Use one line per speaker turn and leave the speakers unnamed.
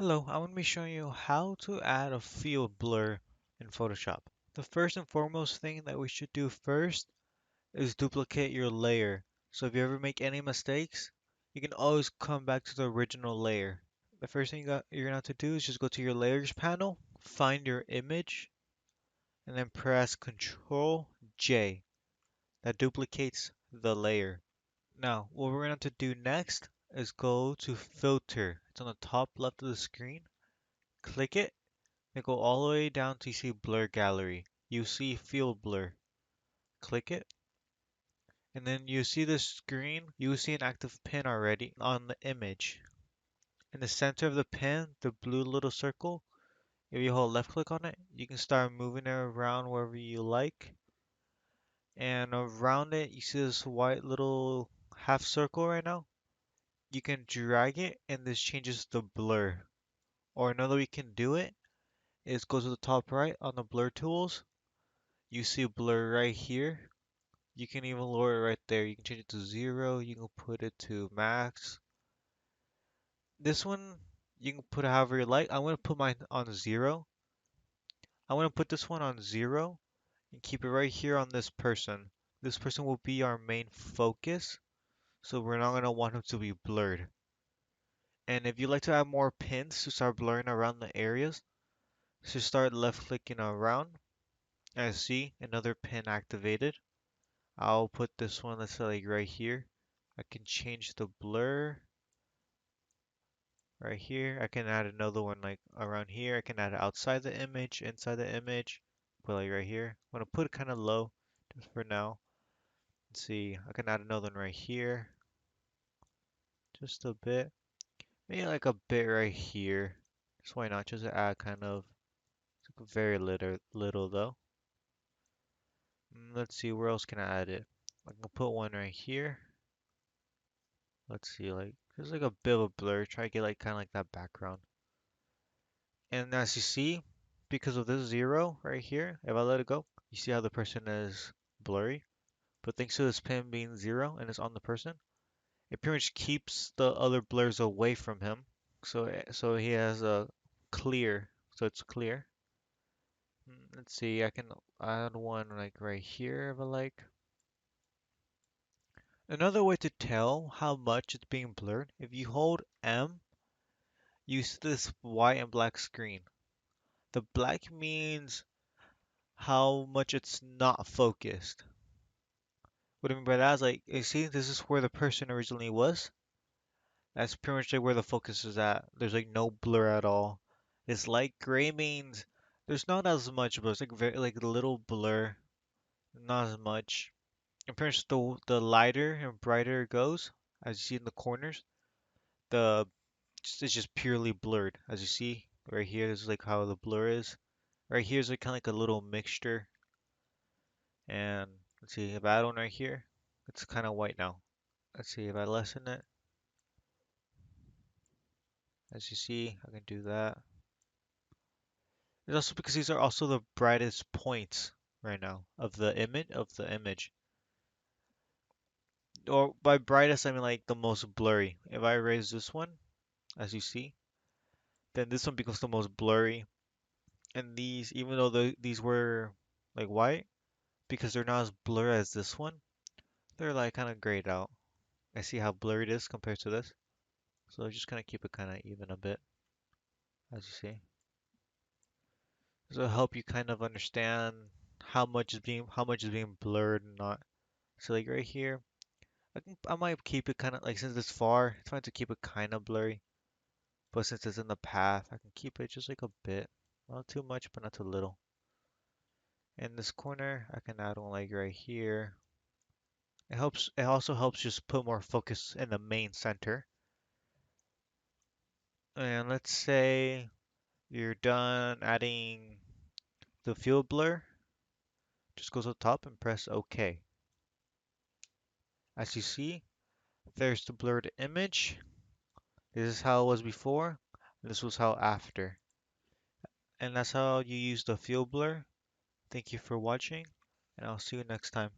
Hello, I'm going to be showing you how to add a field blur in Photoshop. The first and foremost thing that we should do first is duplicate your layer. So if you ever make any mistakes, you can always come back to the original layer. The first thing you're going to have to do is just go to your layers panel, find your image, and then press Control J. That duplicates the layer. Now, what we're going to have to do next is go to Filter. It's on the top left of the screen. Click it. Then go all the way down to see Blur Gallery. You see Field Blur. Click it. And then you see the screen. You see an active pin already on the image. In the center of the pin, the blue little circle, if you hold left click on it, you can start moving it around wherever you like. And around it, you see this white little half circle right now. You can drag it and this changes the blur. Or another way you can do it is go to the top right on the blur tools. You see blur right here. You can even lower it right there. You can change it to 0. You can put it to max. This one, you can put it however you like. I'm going to put mine on 0. I'm going to put this one on 0 and keep it right here on this person. This person will be our main focus, so we're not going to want him to be blurred. And if you like to add more pins to start blurring around the areas, so start left clicking around. As see, another pin activated. I'll put this one, let's say like right here. I can change the blur right here. I can add another one like around here. I can add it outside the image, inside the image. Put like right here. I'm gonna put it kind of low just for now. Let's see. I can add another one right here. Just a bit. Maybe like a bit right here. Just why not? Just add kind of very little though. Let's see. Where else can I add it? I can put one right here. Let's see. Like there's like a bit of a blur. Try to get like kind of like that background. And as you see, because of this 0 right here, if I let it go, you see how the person is blurry. But thanks to this pin being 0 and it's on the person, it pretty much keeps the other blurs away from him. So he has a clear, so it's clear. Let's see, I can add one like right here if I like. Another way to tell how much it's being blurred, if you hold M, you see this white and black screen. The black means how much it's not focused. What I mean by that is like, you see, this is where the person originally was. That's pretty much like where the focus is at. There's like no blur at all. This light gray means there's not as much, but it's like very like a little blur, not as much. And pretty much the lighter and brighter it goes, as you see in the corners, the it's just purely blurred. As you see right here, this is like how the blur is. Right here is like kind of like a little mixture. And let's see, if I add one right here, it's kind of white now. Let's see if I lessen it. As you see, I can do that. It's also because these are also the brightest points right now of the image. Or by brightest, I mean like the most blurry. If I raise this one, as you see, then this one becomes the most blurry. And these, even though these were like white, because they're not as blurry as this one, they're like kind of grayed out. I see how blurry it is compared to this. So just kind of keep it kind of even a bit, as you see. This will help you kind of understand how much is being blurred and not. So like right here, I might keep it kind of like since it's far, it's fine to keep it kind of blurry. But since it's in the path, I can keep it just like a bit, not too much, but not too little. In this corner, I can add one like right here. It helps. It also helps just put more focus in the main center. And let's say you're done adding the field blur. Just go to the top and press OK. As you see, there's the blurred image. This is how it was before, and this was how after. And that's how you use the field blur. Thank you for watching, and I'll see you next time.